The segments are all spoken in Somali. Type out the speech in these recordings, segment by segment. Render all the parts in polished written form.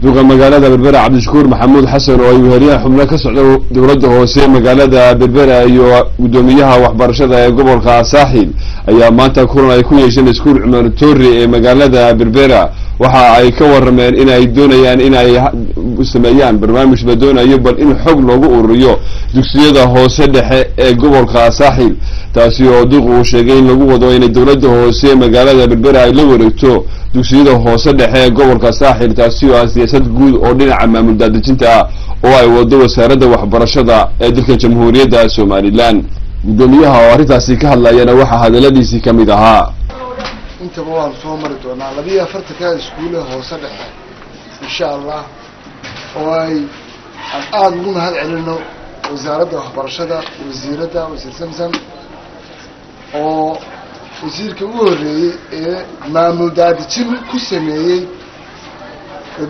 دوغا مقالة بربرة عبد الشكور محمود حسن ويهريها حملة كسر دولته هوسي مقالة بربرة أيوة قدوميها وحبرشة قبل ساحل أيام ما تكون يكون يجن سكول عمر توري مقالة بربرة waxa ay ka warrameen in ay doonayaan in ay sameeyaan barnaamij la doonayo bal in xog loogu ururiyo dugsiyada hoose dhexe ee gobolka Saaxil taasi oo duqu sheegay in lagu wado in dawladda hoose magaalada Berbera ay la wareegto dugsiyada hoose dhexe ee gobolka Saaxil taasi oo siyaasad guud oo dhinaca maamul daadejinta oo ay wado wasaaradda waxbarashada ee dalka Jamhuuriyadda Soomaaliland gudoomiyaha oo arrintaasi ka hadlayana waxa hadaladiisii kamid ahaa انت بوان صومر دونا لبيا فرتكا اسكوله هوسه دخه ان شاء الله واي الان من هاد علنو وزاره waxbarashada wasiirada wasiir samsan oo wasiirka ugu horeeyay ee maamul daadijin ku sameeyay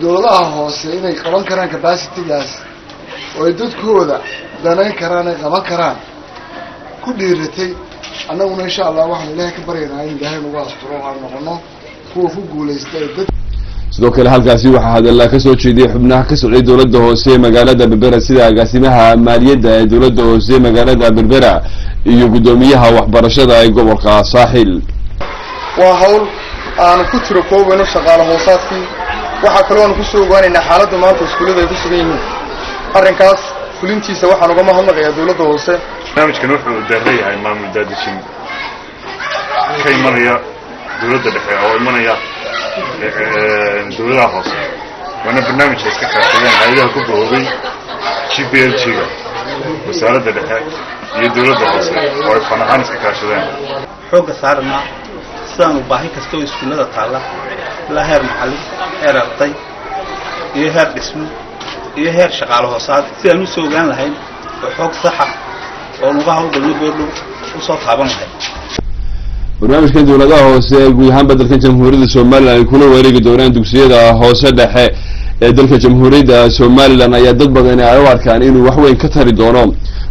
dawladaha hoose inay qaban karaan capacity-gaas oo dadkooda danayn karaan ay qaban karaan ku dhiiratay annaguna insha Allah waxaan ilaahay ka baryaynaa in ilaahay nagu asturo aan noqono kuwa ku guuleystay dad sidoo kale halkaasi waxa hadalka ka soo jeediyay xubnaha ka socday dawladda hoose magaalada Berbera sida agaasimaha maaliyadda ee dawladda hoose magaalada Berbera iyo gudoomiyaha waxbarashada ee gobolka Saaxil waa hawl aan ku tiro koobano shaqaale hoosaadkii waxa kale oo aan ku soo go'aanaynaa xaaladda maanta iskuulada ay ku sugan yihiin arrinkaas fulintiisa waxaan uga mahadnaqayaa dawladda hoose barnaamijkan wuxuu daarleeyahay maamul daadejin ka imanaya dawladda dhexe oo imanaya dawladaha hoose waana barnaamijka iska kaashadeen hay'adaha ku boobay GPLG-ga wasaaradda dhexe iyo dawladda hoose oo ay fanahaan iska kaashadeen xooga saarna sidaan u baahi kasta oo iskuulada taala la heer maxalli heer arday iyo heer dhismo iyo heer shaqaale hoosaad si aan u soo ogaan lahayn xog sax ah oo lagu hawlgalo go'do u soo taaban lahayn barnaamijkan dawladaha hoose guud ahaan dalka Jamhuuriyadda Soomaaliland ay kula wareegi doonaan dugsiyada hoose dhexe ee dalka Jamhuuriyadda Soomaaliland ayaa dad badan ay u arkaan inuu wax weyn ka tari doono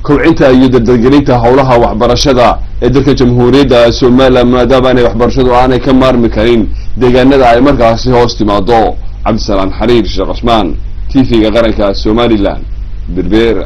kobcinta iyo dadgelinta hawlaha waxbarashada ee dalka Jamhuuriyadda Soomaaliland maadaama ay waxbarashadu aanay ka maarmi karin deegaanada ay markaasi hoos timaado Cabdisalaam Xariir Sheekh Cusmaan TV-ga qaranka Soomaaliland Berbera